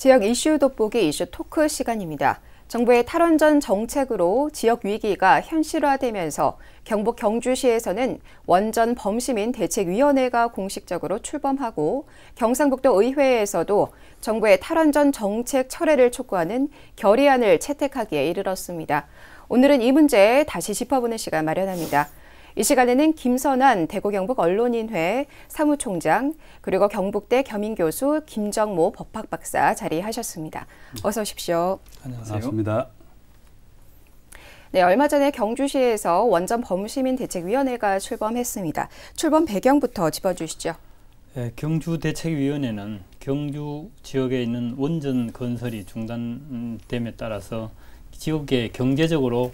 지역 이슈 돋보기 이슈 토크 시간입니다. 정부의 탈원전 정책으로 지역 위기가 현실화되면서 경북 경주시에서는 원전 범시민 대책위원회가 공식적으로 출범하고 경상북도 의회에서도 정부의 탈원전 정책 철회를 촉구하는 결의안을 채택하기에 이르렀습니다. 오늘은 이 문제 다시 짚어보는 시간 마련합니다. 이 시간에는 김선환 대구경북언론인회 사무총장 그리고 경북대 겸임교수 김정모 법학박사 자리하셨습니다. 어서 오십시오. 안녕하세요. 반갑습니다. 네, 얼마 전에 경주시에서 원전 범시민 대책위원회가 출범했습니다. 출범 배경부터 짚어주시죠. 네, 경주대책위원회는 경주 지역에 있는 원전 건설이 중단됨에 따라서 지역의 경제적으로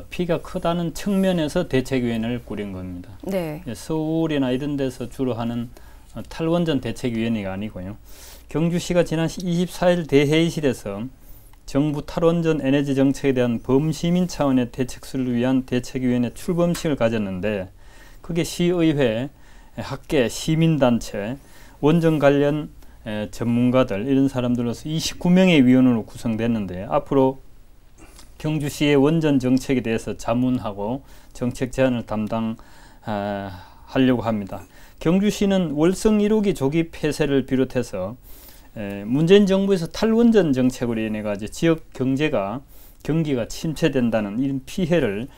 피가 크다는 측면에서 대책위원회를 꾸린 겁니다. 네. 서울이나 이런 데서 주로 하는 탈원전 대책위원회가 아니고요. 경주시가 지난 24일 대회의실에서 정부 탈원전 에너지 정책에 대한 범시민 차원의 대책수를 위한 대책위원회 출범식을 가졌는데 그게 시의회, 학계, 시민단체, 원전 관련 전문가들 이런 사람들로서 29명의 위원으로 구성됐는데 앞으로 경주시의 원전 정책에 대해서 자문하고 정책 제안을 담당하려고 합니다. 경주시는 월성 1호기 조기 폐쇄를 비롯해서 문재인 정부에서 탈원전 정책으로 인해 가지고 지역 경기가 침체된다는 이런 피해를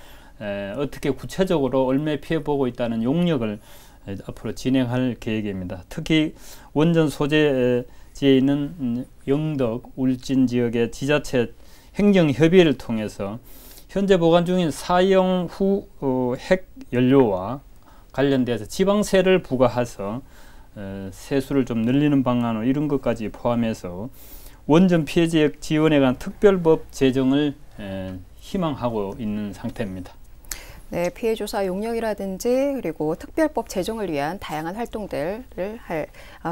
어떻게 구체적으로 얼마나 피해 보고 있다는 용역을 앞으로 진행할 계획입니다. 특히 원전 소재지에 있는 영덕, 울진 지역의 지자체 행정협의회를 통해서 현재 보관 중인 사용 후 핵연료와 관련돼서 지방세를 부과해서 세수를 좀 늘리는 방안으로 이런 것까지 포함해서 원전 피해 지역 지원에 관한 특별법 제정을 희망하고 있는 상태입니다. 네, 피해 조사 용역이라든지 그리고 특별법 제정을 위한 다양한 활동들을 할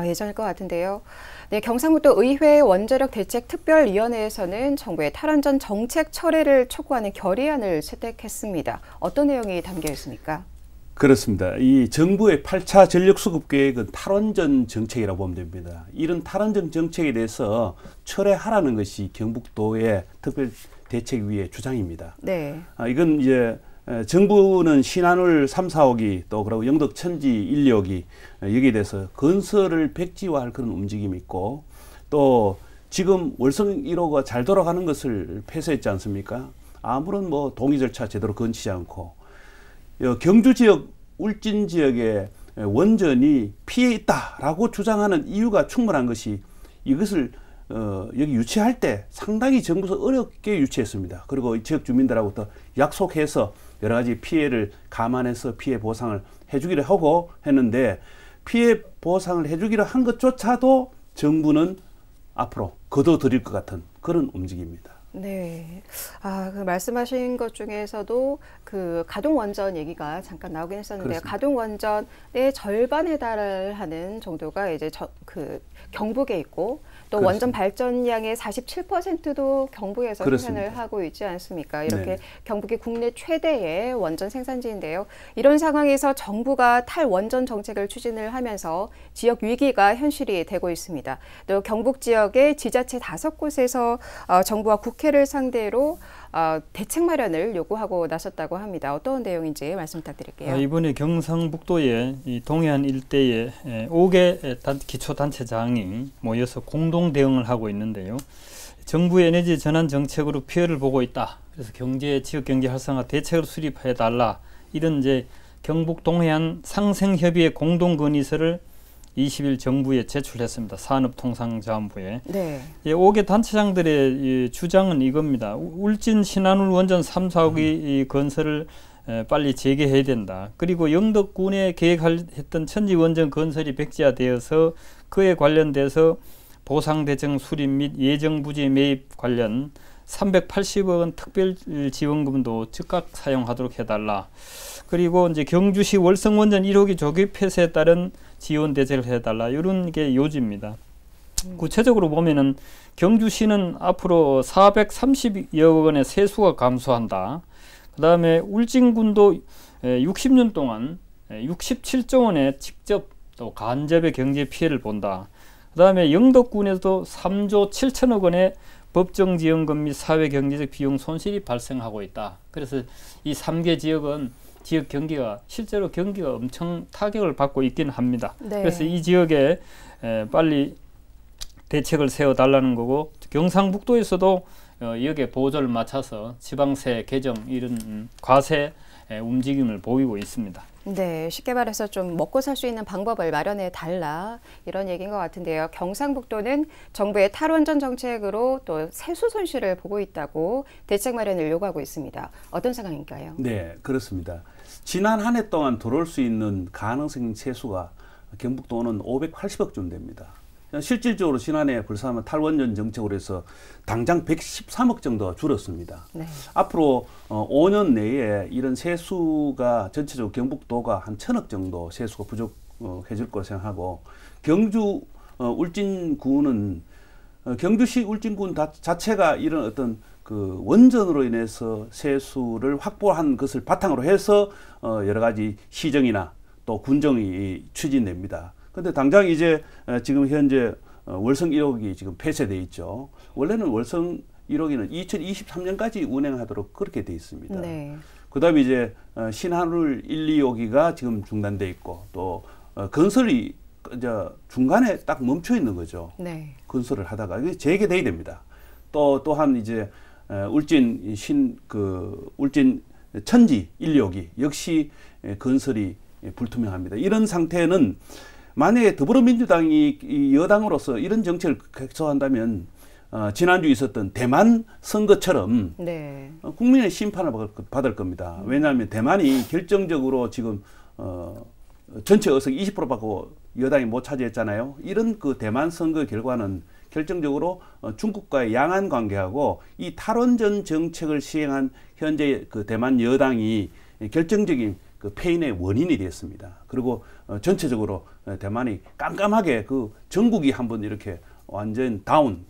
예정일 것 같은데요. 네, 경상북도 의회 원자력 대책 특별위원회에서는 정부의 탈원전 정책 철회를 촉구하는 결의안을 채택했습니다. 어떤 내용이 담겨 있습니까? 그렇습니다. 이 정부의 8차 전력수급 계획은 탈원전 정책이라고 보면 됩니다. 이런 탈원전 정책에 대해서 철회하라는 것이 경북도의 특별대책위의 주장입니다. 네. 이건 이제 정부는 신한울 3, 4호기 또 그리고 영덕 천지 1, 2호기 여기에 대해서 건설을 백지화할 그런 움직임이 있고 또 지금 월성 1호가 잘 돌아가는 것을 폐쇄했지 않습니까? 아무런 뭐 동의 절차 제대로 거치지 않고 경주 지역, 울진 지역에 원전이 피해 있다라고 주장하는 이유가 충분한 것이 이것을 여기 유치할 때 상당히 정부에서 어렵게 유치했습니다. 그리고 지역 주민들하고부터 약속해서 여러 가지 피해를 감안해서 피해 보상을 해주기로 하고 했는데 피해 보상을 해주기로 한 것조차도 정부는 앞으로 거둬들일 것 같은 그런 움직임입니다. 네. 그 말씀하신 것 중에서도 그 가동 원전 얘기가 잠깐 나오긴 했었는데요. 그렇습니다. 가동 원전의 절반에 달하는 정도가 이제 경북에 있고 또 그렇습니다. 원전 발전량의 47%도 경북에서 그렇습니다. 생산을 하고 있지 않습니까? 이렇게 네. 경북이 국내 최대의 원전 생산지인데요. 이런 상황에서 정부가 탈원전 정책을 추진을 하면서 지역 위기가 현실이 되고 있습니다. 또 경북 지역의 지자체 5곳에서 정부와 국회를 상대로 대책 마련을 요구하고 나섰다고 합니다. 어떤 내용인지 말씀 부탁드릴게요. 이번에 경상북도의 이 동해안 일대에 5개 기초단체장이 모여서 공동 대응을 하고 있는데요. 정부의 에너지 전환 정책으로 피해를 보고 있다. 그래서 지역 경제 활성화 대책을 수립해 달라. 이런 이제 경북 동해안 상생협의회 공동 건의서를 20일 정부에 제출했습니다. 산업통상자원부에. 네. 5개 단체장들의 주장은 이겁니다. 울진 신한울 원전 3, 4호기 건설을 빨리 재개해야 된다. 그리고 영덕군에 계획했던 천지 원전 건설이 백지화되어서 그에 관련돼서 보상대정 수립 및 예정부지 매입 관련 380억 원 특별지원금도 즉각 사용하도록 해달라. 그리고 이제 경주시 월성원전 1호기 조기 폐쇄에 따른 지원 대책을 해달라. 이런 게 요지입니다. 구체적으로 보면은 경주시는 앞으로 430여 원의 세수가 감소한다. 그 다음에 울진군도 60년 동안 67조 원의 직접 또 간접의 경제 피해를 본다. 그다음에 영덕군에도 3조 7천억 원의 법정지원금 및 사회경제적 비용 손실이 발생하고 있다. 그래서 이 3개 지역은 지역 경기가 실제로 경기가 엄청 타격을 받고 있긴 합니다. 네. 그래서 이 지역에 빨리 대책을 세워달라는 거고, 경상북도에서도 여기에 보조를 맞춰서 지방세 개정 이런 과세 움직임을 보이고 있습니다. 네, 쉽게 말해서 좀 먹고 살 수 있는 방법을 마련해 달라 이런 얘기인 것 같은데요. 경상북도는 정부의 탈원전 정책으로 또 세수 손실을 보고 있다고 대책 마련을 요구하고 있습니다. 어떤 상황인가요? 네, 그렇습니다. 지난 한 해 동안 들어올 수 있는 가능성 세수가 경북도는 580억쯤 됩니다. 실질적으로 지난해 불사하면 탈원전 정책으로 해서 당장 113억 정도 줄었습니다. 네. 앞으로 5년 내에 이런 세수가 전체적으로 경북도가 한 1,000억 정도 세수가 부족해질 거라 생각하고, 경주 울진군은 경주시 울진군 자체가 이런 어떤 그 원전으로 인해서 세수를 확보한 것을 바탕으로 해서 여러 가지 시정이나 또 군정이 추진됩니다. 근데 당장 이제 지금 현재 월성 1호기 지금 폐쇄돼 있죠. 원래는 월성 1호기는 2023년까지 운행하도록 그렇게 돼 있습니다. 네. 그다음에 이제 신한울 1, 2호기가 지금 중단돼 있고, 또 건설이 이제 중간에 딱 멈춰 있는 거죠. 네. 건설을 하다가 이게 재개돼야 됩니다. 또한 이제 울진 울진 천지 1, 2호기 역시 건설이 불투명합니다. 이런 상태는 만약에 더불어민주당이 이 여당으로서 이런 정책을 객소한다면 지난주 있었던 대만 선거처럼 네. 국민의 심판을 받을 겁니다. 왜냐하면 대만이 결정적으로 지금 전체 의석 20% 받고 여당이 못 차지했잖아요. 이런 그 대만 선거 결과는 결정적으로 중국과의 양안 관계하고 이 탈원전 정책을 시행한 현재 그 대만 여당이 결정적인 그 패인의 원인이 되었습니다. 그리고 전체적으로 대만이 깜깜하게 그 전국이 한번 이렇게 완전 다운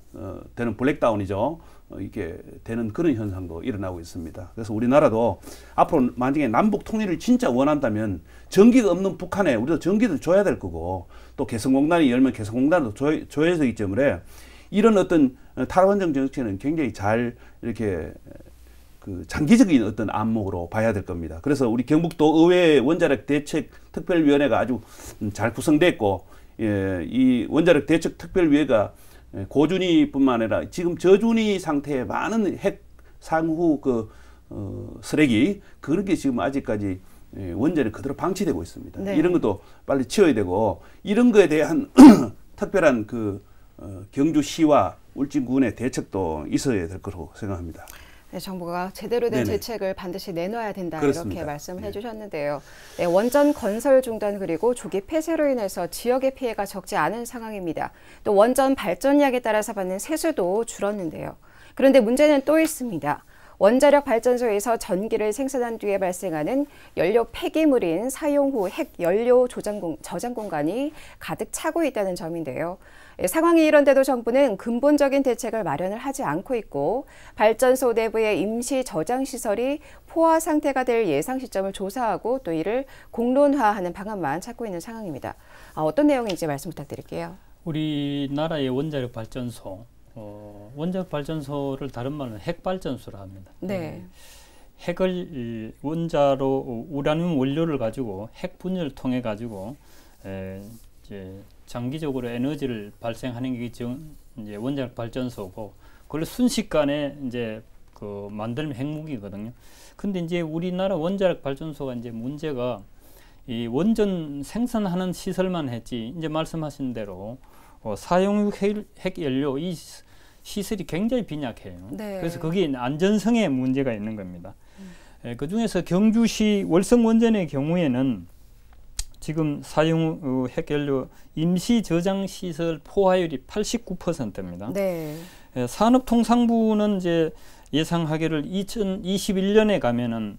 되는 블랙다운이죠. 이게 되는 그런 현상도 일어나고 있습니다. 그래서 우리나라도 앞으로 만약에 남북 통일을 진짜 원한다면 전기가 없는 북한에 우리도 전기도 줘야 될 거고, 또 개성공단이 열면 개성공단도 줘야 되기 때문에 이런 어떤 탈원전 정책은 굉장히 잘 이렇게 그 장기적인 어떤 안목으로 봐야 될 겁니다. 그래서 우리 경북도 의회 원자력 대책 특별위원회가 아주 잘 구성됐고, 이 원자력 대책 특별위회가 고준위뿐만 아니라 지금 저준위 상태의 많은 핵 상후 쓰레기 그런 게 지금 아직까지 원전에 그대로 방치되고 있습니다. 네. 이런 것도 빨리 치워야 되고, 이런 거에 대한 특별한 경주시와 울진군의 대책도 있어야 될 거라고 생각합니다. 네, 정부가 제대로 된 네네. 제책을 반드시 내놔야 된다. 그렇습니다. 이렇게 말씀을 해주셨는데요. 네, 원전 건설 중단 그리고 조기 폐쇄로 인해서 지역의 피해가 적지 않은 상황입니다. 또 원전 발전량에 따라서 받는 세수도 줄었는데요. 그런데 문제는 또 있습니다. 원자력 발전소에서 전기를 생산한 뒤에 발생하는 연료 폐기물인 사용 후 핵 연료 저장 공간이 가득 차고 있다는 점인데요. 상황이 이런데도 정부는 근본적인 대책을 마련을 하지 않고 있고, 발전소 내부의 임시 저장 시설이 포화 상태가 될 예상 시점을 조사하고 또 이를 공론화하는 방안만 찾고 있는 상황입니다. 어떤 내용인지 말씀 부탁드릴게요. 우리나라의 원자력 발전소, 원자력 발전소를 다른 말로 핵발전소라 합니다. 네. 핵을 원자로 우라늄 원료를 가지고 핵 분열을 통해 가지고 이제 장기적으로 에너지를 발생하는 게 이제 원자력 발전소고, 그걸 순식간에 이제 만들면 핵무기거든요. 근데 이제 우리나라 원자력 발전소가 이제 문제가 이 원전 생산하는 시설만 했지, 이제 말씀하신 대로 사용 후 핵 연료 이 시설이 굉장히 빈약해요. 네. 그래서 거기에 안전성에 문제가 있는 겁니다. 그 중에서 경주시 월성 원전의 경우에는 지금 사용 후 핵연료 임시 저장 시설 포화율이 89%입니다. 네. 산업통상부는 이제 예상하기를 2021년에 가면은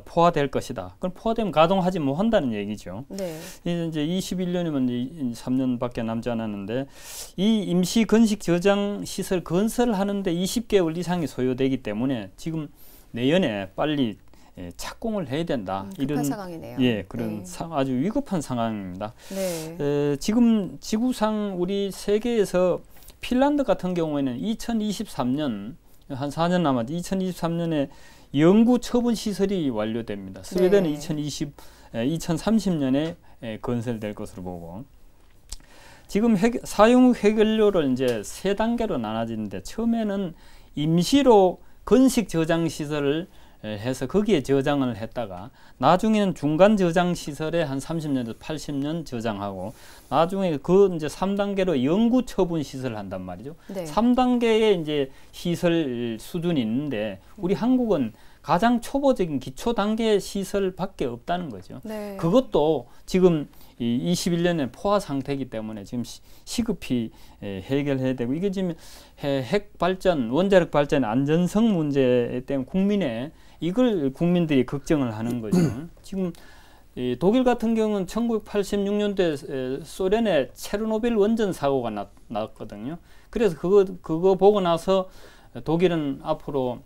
포화될 것이다. 그럼 포화되면 가동하지 못한다는 얘기죠. 네. 이제 21년이면 3년밖에 남지 않았는데, 이 임시 건식 저장 시설 건설하는데 20개월 이상이 소요되기 때문에 지금 내년에 빨리 착공을 해야 된다. 급한 이런 상황이네요. 예, 그런 네. 아주 위급한 상황입니다. 네. 지금 지구상 우리 세계에서 핀란드 같은 경우에는 2023년 한 4년 남았죠. 2023년에 영구 처분 시설이 완료됩니다. 스웨덴은 네. 2030년에 건설될 것으로 보고 지금 사용 해결료를 이제 세 단계로 나눠지는데 처음에는 임시로 건식 저장 시설을 해서 거기에 저장을 했다가 나중에는 중간 저장 시설에 한 30년에서 80년 저장하고 나중에 그 이제 3단계로 영구 처분 시설을 한단 말이죠. 네. 3단계의 이제 시설 수준이 있는데 우리 한국은 가장 초보적인 기초 단계 시설밖에 없다는 거죠. 네. 그것도 지금 이 21년에 포화 상태이기 때문에 지금 시급히 해결해야 되고 이게 지금 핵 발전, 원자력 발전의 안전성 문제 때문에 이걸 국민들이 걱정을 하는 거죠. 지금 독일 같은 경우는 1986년도에 소련의 체르노빌 원전 사고가 났거든요. 그래서 그거 보고 나서 독일은 앞으로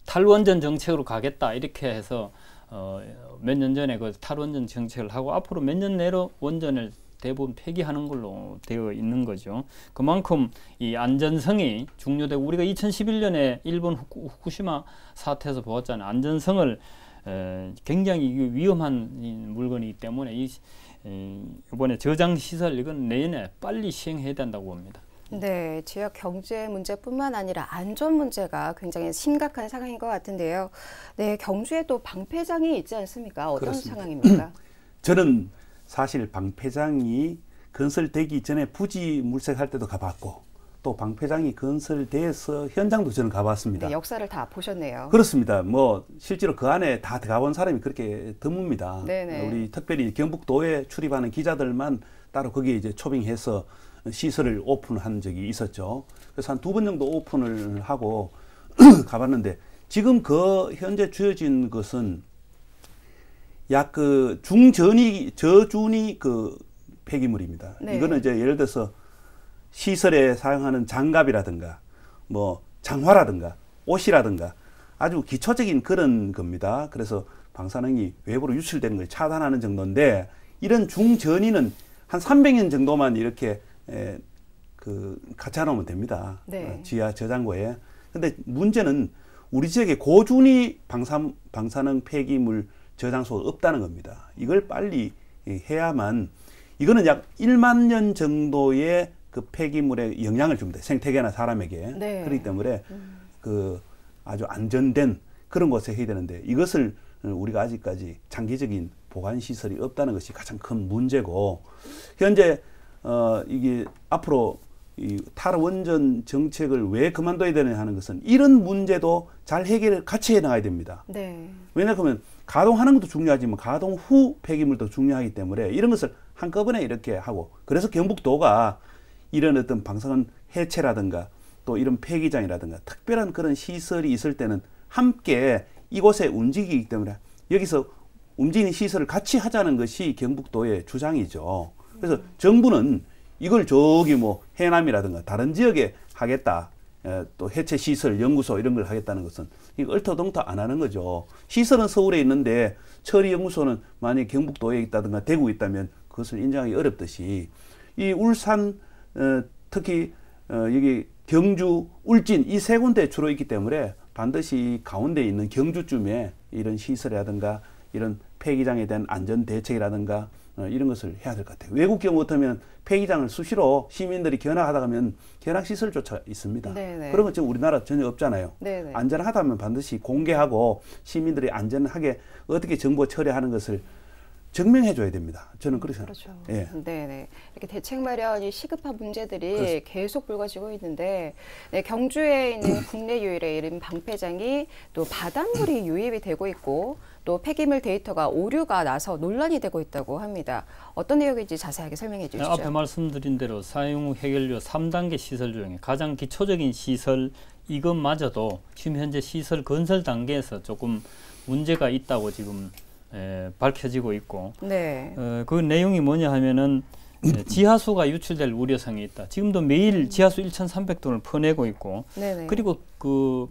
탈원전 정책으로 가겠다 이렇게 해서 몇 년 전에 그 탈원전 정책을 하고 앞으로 몇 년 내로 원전을 대부분 폐기하는 걸로 되어 있는 거죠. 그만큼 이 안전성이 중요되고 우리가 2011년에 일본 후쿠시마 사태에서 보았잖아요. 안전성을 굉장히 위험한 물건이기 때문에 이번에 저장 시설 이건 내년에 빨리 시행해야 된다고 봅니다. 네, 지역 경제 문제뿐만 아니라 안전 문제가 굉장히 심각한 상황인 것 같은데요. 네, 경주에 또 방패장이 있지 않습니까? 어떤 그렇습니다. 상황입니까? 저는 사실 방패장이 건설되기 전에 부지 물색할 때도 가봤고 또 방패장이 건설돼서 현장도 저는 가봤습니다. 네, 역사를 다 보셨네요. 그렇습니다. 뭐 실제로 그 안에 다 들어가본 사람이 그렇게 드뭅니다. 네네. 우리 특별히 경북도에 출입하는 기자들만 따로 거기에 이제 초빙해서 시설을 오픈한 적이 있었죠. 그래서 한 2번 정도 오픈을 하고 가봤는데 지금 그 현재 주어진 것은 약 그 저준위 그 폐기물입니다. 네. 이거는 이제 예를 들어서 시설에 사용하는 장갑이라든가 뭐 장화라든가 옷이라든가 아주 기초적인 그런 겁니다. 그래서 방사능이 외부로 유출되는 걸 차단하는 정도인데 이런 중전위는 한 300년 정도만 이렇게 갖다 놓으면 됩니다. 네. 지하 저장고에. 근데 문제는 우리 지역에 고준위 방사능 폐기물 저장소가 없다는 겁니다. 이걸 빨리 해야만 이거는 약 1만 년 정도의 그 폐기물에 영향을 줍니다. 생태계나 사람에게. 네. 그렇기 때문에 그 아주 안전된 그런 곳에 해야 되는데 이것을 우리가 아직까지 장기적인 보관 시설이 없다는 것이 가장 큰 문제고 현재 이게 앞으로 이 탈원전 정책을 왜 그만둬야 되느냐 하는 것은 이런 문제도 잘 해결을 같이 해 나가야 됩니다. 네. 왜냐하면 가동하는 것도 중요하지만 가동 후 폐기물도 중요하기 때문에 이런 것을 한꺼번에 이렇게 하고 그래서 경북도가 이런 어떤 방사능 해체라든가 또 이런 폐기장이라든가 특별한 그런 시설이 있을 때는 함께 이곳에 움직이기 때문에 여기서 움직이는 시설을 같이 하자는 것이 경북도의 주장이죠. 그래서 정부는 이걸 저기 뭐 해남이라든가 다른 지역에 하겠다. 또 해체 시설, 연구소 이런 걸 하겠다는 것은 이거 얼토당토 안 하는 거죠. 시설은 서울에 있는데 처리 연구소는 만약 경북도에 있다든가 대구에 있다면 그것을 인정하기 어렵듯이 이 울산 특히 여기 경주, 울진 이 세 군데 주로 있기 때문에 반드시 가운데 있는 경주쯤에 이런 시설이라든가 이런 폐기장에 대한 안전 대책이라든가 이런 것을 해야 될 것 같아요. 외국 경우 같으면 폐기장을 수시로 시민들이 견학하다 가면 견학시설조차 있습니다. 네네. 그런 건 지금 우리나라 전혀 없잖아요. 네네. 안전하다면 반드시 공개하고 시민들이 안전하게 어떻게 정보 처리하는 것을 증명해 줘야 됩니다. 저는 그렇게 그렇죠. 생각합니다. 예. 네네. 이렇게 대책 마련이 시급한 문제들이 그렇습니다. 계속 불거지고 있는데 네, 경주에 있는 국내 유일의 이른 방패장이 또 바닷물이 유입이 되고 있고 또 폐기물 데이터가 오류가 나서 논란이 되고 있다고 합니다. 어떤 내용인지 자세하게 설명해 주시죠. 앞에 말씀드린 대로 사용 후 해결료 3단계 시설 중에 가장 기초적인 시설 이것마저도 지금 현재 시설 건설 단계에서 조금 문제가 있다고 지금 밝혀지고 있고 네. 그 내용이 뭐냐 하면은 지하수가 유출될 우려성이 있다. 지금도 매일 지하수 1,300톤을 퍼내고 있고 네네. 그리고 그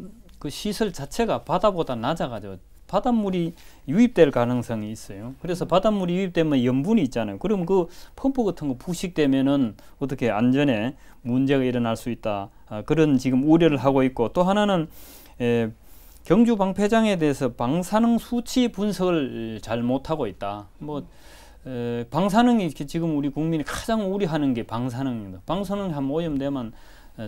시설 자체가 바다보다 낮아가지고 바닷물이 유입될 가능성이 있어요. 그래서 바닷물이 유입되면 염분이 있잖아요. 그럼 그 펌프 같은 거 부식되면은 어떻게 안전에 문제가 일어날 수 있다. 그런 지금 우려를 하고 있고, 또 하나는 경주 방패장에 대해서 방사능 수치 분석을 잘 못하고 있다. 방사능이 지금 우리 국민이 가장 우려하는 게 방사능입니다. 방사능이 한 오염되면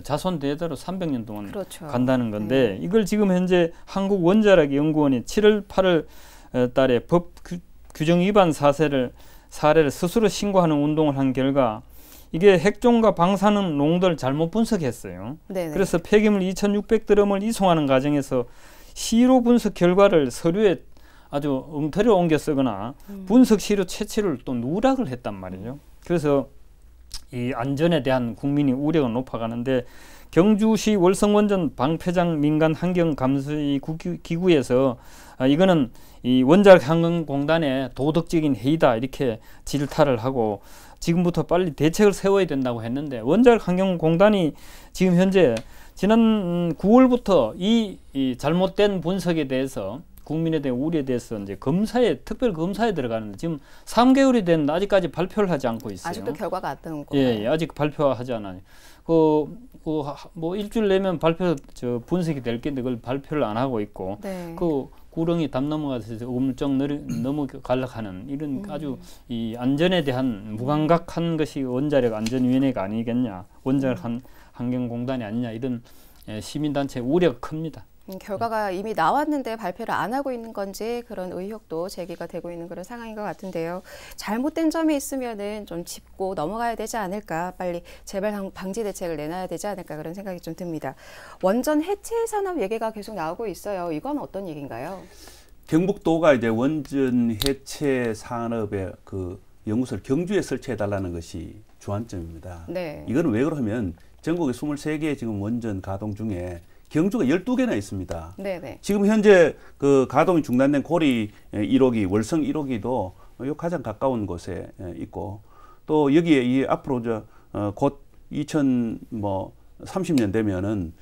자손 대대로 300년 동안 그렇죠. 간다는 건데, 이걸 지금 현재 한국원자력연구원이 7월 8월 달에 법 규정 위반 사례를 스스로 신고하는 운동을 한 결과 이게 핵종과 방사능 농도를 잘못 분석했어요. 네네. 그래서 폐기물 2,600드럼을 이송하는 과정에서 시로 분석 결과를 서류에 아주 엉터리로 옮겨 쓰거나 분석 시료 채취를 또 누락을 했단 말이죠. 그래서 이 안전에 대한 국민이 우려가 높아가는데, 경주시 월성원전 방패장 민간 환경 감시 기구에서 이거는 이 원자력환경공단의 도덕적인 해이다 이렇게 질타를 하고 지금부터 빨리 대책을 세워야 된다고 했는데, 원자력환경공단이 지금 현재 지난 9월부터 이 잘못된 분석에 대해서 국민에 대한 우려에 대해서 이제 특별 검사에 들어가는데 지금 3개월이 됐는데 아직까지 발표를 하지 않고 있어요. 아직도 결과가 안 나온 거예요. 예, 아직 발표하지 않아요. 뭐 일주일 내면 분석이 될 건데 그걸 발표를 안 하고 있고, 네. 그 구렁이 담 넘어가서 우물정 넘어가려하는 이런 아주 이 안전에 대한 무감각한 것이 원자력 안전위원회가 아니겠냐, 원자력 환경공단이 아니냐, 이런 시민단체 우려가 큽니다. 결과가 이미 나왔는데 발표를 안 하고 있는 건지 그런 의혹도 제기가 되고 있는 그런 상황인 것 같은데요. 잘못된 점이 있으면은 좀 짚고 넘어가야 되지 않을까, 빨리 재발 방지 대책을 내놔야 되지 않을까, 그런 생각이 좀 듭니다. 원전 해체 산업 얘기가 계속 나오고 있어요. 이건 어떤 얘기인가요? 경북도가 이제 원전 해체 산업의 그 연구소를 경주에 설치해 달라는 것이 주안점입니다. 네. 이거는 왜 그러면 전국에 23개 지금 원전 가동 중에 경주가 12개나 있습니다. 네네. 지금 현재 그 가동이 중단된 고리 1호기, 월성 1호기도 요 가장 가까운 곳에 있고, 또 여기에 이 앞으로 곧 2030년 되면은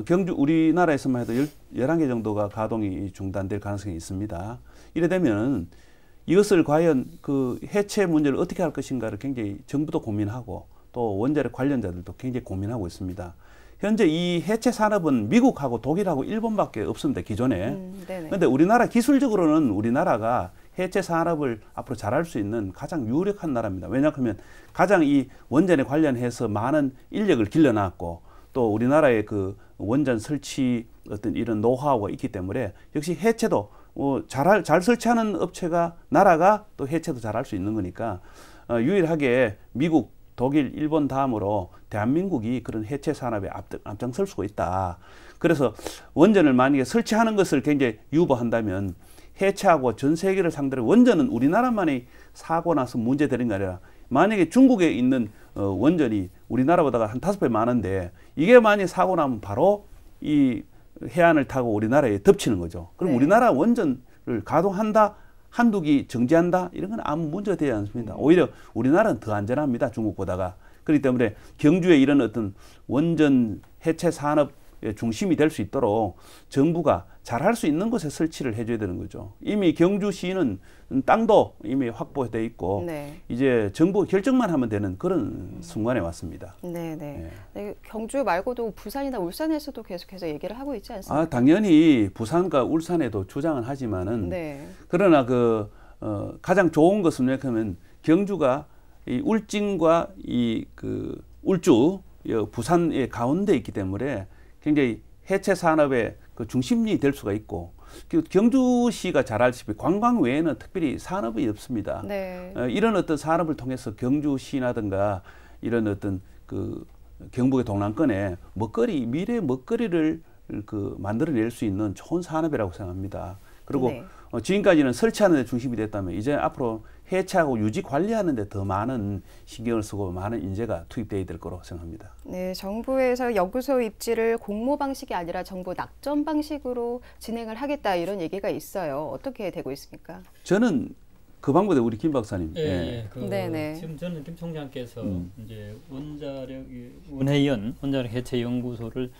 경주 우리나라에서만 해도 11개 정도가 가동이 중단될 가능성이 있습니다. 이래 되면 이것을 과연 그 해체 문제를 어떻게 할 것인가를 굉장히 정부도 고민하고 또 원자력 관련자들도 굉장히 고민하고 있습니다. 현재 이 해체 산업은 미국하고 독일하고 일본밖에 없습니다, 기존에. 그런데 우리나라 기술적으로는 우리나라가 해체 산업을 앞으로 잘할 수 있는 가장 유력한 나라입니다. 왜냐하면 가장 이 원전에 관련해서 많은 인력을 길러놨고, 또 우리나라의 그 원전 설치 어떤 이런 노하우가 있기 때문에 역시 해체도 잘 설치하는 나라가 또 해체도 잘할 수 있는 거니까 유일하게 미국, 독일, 일본 다음으로 대한민국이 그런 해체 산업에 앞장설 수가 있다. 그래서 원전을 만약에 설치하는 것을 굉장히 유보한다면 해체하고 전 세계를 상대로, 원전은 우리나라만이 사고 나서 문제되는 게 아니라 만약에 중국에 있는 원전이 우리나라보다 한 5배 많은데 이게 만약에 사고 나면 바로 이 해안을 타고 우리나라에 덮치는 거죠. 그럼 우리나라 원전을 가동한다, 한두 기 정지한다, 이런 건 아무 문제가 되지 않습니다. 오히려 우리나라는 더 안전합니다, 중국보다가. 그렇기 때문에 경주에 이런 어떤 원전 해체 산업의 중심이 될 수 있도록 정부가 잘할 수 있는 곳에 설치를 해줘야 되는 거죠. 이미 경주시는 땅도 이미 확보되어 있고, 네. 이제 정부 결정만 하면 되는 그런 순간에 왔습니다. 네네. 네. 경주 말고도 부산이나 울산에서도 계속해서 얘기를 하고 있지 않습니까? 당연히 부산과 울산에도 주장은 하지만은, 네. 그러나 가장 좋은 것은 뭐냐면 경주가 이 울진과 그 울주, 부산의 가운데 있기 때문에 굉장히 해체 산업의 그 중심이 될 수가 있고, 경주시가 잘 알다시피 관광 외에는 특별히 산업이 없습니다. 네. 이런 어떤 산업을 통해서 경주시라든가 이런 어떤 그 경북의 동남권에 미래 먹거리를 만들어낼 수 있는 좋은 산업이라고 생각합니다. 그리고 네. 지금까지는 설치하는 데 중심이 됐다면 이제 앞으로 해체하고 유지 관리하는 데 더 많은 신경을 쓰고 많은 인재가 투입돼야 될 거라고 생각합니다. 네, 정부에서 연구소 입지를 공모 방식이 아니라 정부 낙점 방식으로 진행을 하겠다, 이런 얘기가 있어요. 어떻게 되고 있습니까? 저는 그 방법에 우리 김 박사님. 네네. 지금 저는 김 총장께서 이제 원자력 해체 연구소를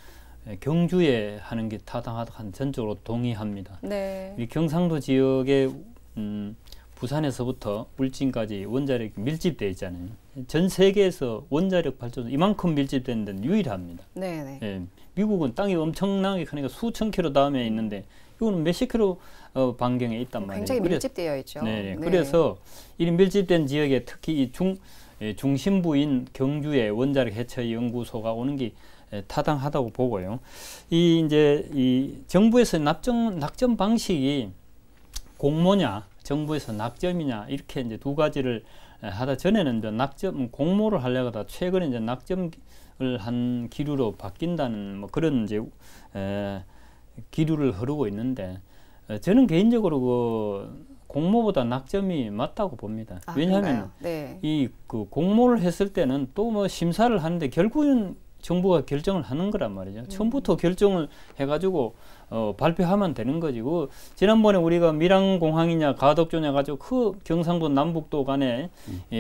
경주에 하는 게 타당하다는 전적으로 동의합니다. 네. 이 경상도 지역에 부산에서부터 울진까지 원자력이 밀집되어 있잖아요. 전 세계에서 원자력 발전소 이만큼 밀집되는 데는 유일합니다. 네. 예, 미국은 땅이 엄청나게 크니까 수천 킬로 다음에 있는데 이거는 몇십 킬로 반경에 있단 말이에요. 굉장히 밀집되어 있죠. 네. 그래서 이 밀집된 지역에 특히 이 중심부인 경주에 원자력 해체 연구소가 오는 게 타당하다고 보고요. 이 정부에서 낙점 방식이 공모냐, 정부에서 낙점이냐 이렇게 이제 두 가지를 하다 전에는 이제 공모를 하려고 하다 최근에 이제 낙점을 한 기류로 바뀐다는 뭐 그런 이제 기류를 흐르고 있는데 저는 개인적으로 그 공모보다 낙점이 맞다고 봅니다. 왜냐하면 네. 그 공모를 했을 때는 또 뭐 심사를 하는데 결국은 정부가 결정을 하는 거란 말이죠. 처음부터 결정을 해가지고 발표하면 되는 거지. 지난번에 우리가 밀양공항이냐 가덕조냐 가지고 그 경상도 남북도 간에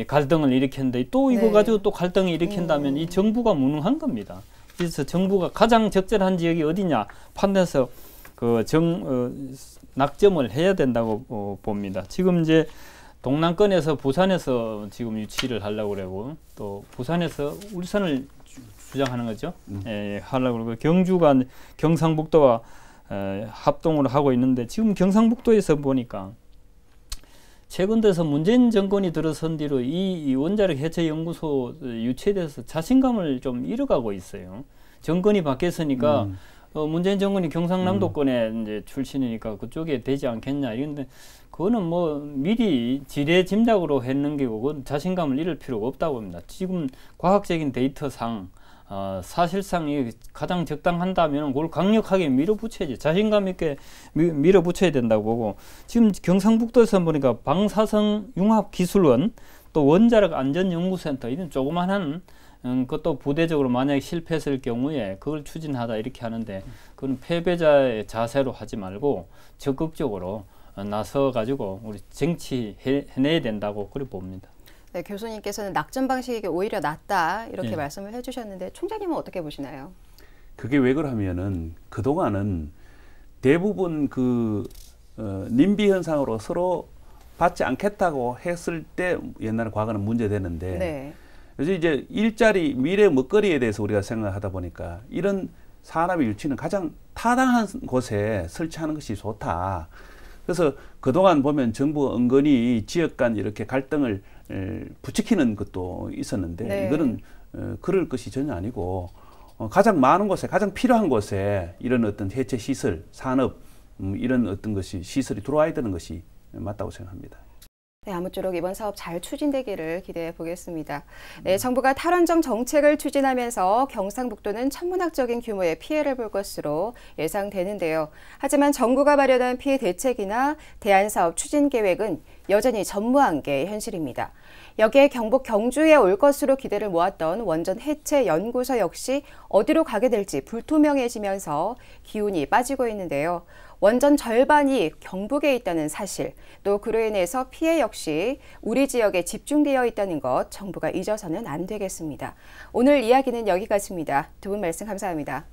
갈등을 일으켰는데 또 이거 가지고 또 갈등을 일으킨다면 이 정부가 무능한 겁니다. 그래서 정부가 가장 적절한 지역이 어디냐 판단해서 낙점을 해야 된다고 봅니다. 지금 이제 동남권에서 부산에서 지금 유치를 하려고 그러고 또 부산에서 울산을 주장하는 거죠. 하려고 그러고 경상북도와 합동으로 하고 있는데 지금 경상북도에서 보니까 최근 들어서 문재인 정권이 들어선 뒤로 이 원자력 해체 연구소 유치돼서 자신감을 좀 잃어가고 있어요. 정권이 바뀌었으니까 문재인 정권이 경상남도권에 이제 출신이니까 그쪽에 되지 않겠냐 이런데 그거는 뭐 미리 지레 짐작으로 했는 게고 그건 자신감을 잃을 필요가 없다고 봅니다. 지금 과학적인 데이터상 사실상 가장 적당한다면 그걸 강력하게 밀어붙여야지. 자신감 있게 밀어붙여야 된다고 보고 지금 경상북도에서 보니까 방사성 융합기술원 또 원자력 안전연구센터 이런 조그만한 그것도 부대적으로 만약에 실패했을 경우에 그걸 추진하다 이렇게 하는데 그건 패배자의 자세로 하지 말고 적극적으로 나서 가지고 우리 쟁취해내야 된다고 그렇게 봅니다. 네, 교수님께서는 낙점 방식이 오히려 낫다 이렇게 말씀을 해주셨는데 총장님은 어떻게 보시나요? 그게 왜 그러냐면은 그동안은 대부분 님비 현상으로 서로 받지 않겠다고 했을 때 옛날에 과거는 문제되는데 그래서 이제 일자리 미래 먹거리에 대해서 우리가 생각하다 보니까 이런 산업의 유치는 가장 타당한 곳에 설치하는 것이 좋다. 그래서 그동안 보면 정부가 은근히 지역 간 이렇게 갈등을 부추기는 것도 있었는데 이거는 그럴 것이 전혀 아니고 가장 많은 곳에 가장 필요한 곳에 이런 어떤 해체 시설, 산업 이런 어떤 것이 시설이 들어와야 되는 것이 맞다고 생각합니다. 네, 아무쪼록 이번 사업 잘 추진되기를 기대해 보겠습니다. 네, 정부가 탈원전 정책을 추진하면서 경상북도는 천문학적인 규모의 피해를 볼 것으로 예상되는데요. 하지만 정부가 마련한 피해 대책이나 대안사업 추진 계획은 여전히 전무한 게 현실입니다. 여기에 경북 경주에 올 것으로 기대를 모았던 원전 해체 연구소 역시 어디로 가게 될지 불투명해지면서 기운이 빠지고 있는데요. 원전 절반이 경북에 있다는 사실, 또 그로 인해서 피해 역시 우리 지역에 집중되어 있다는 것 정부가 잊어서는 안 되겠습니다. 오늘 이야기는 여기까지입니다. 두 분 말씀 감사합니다.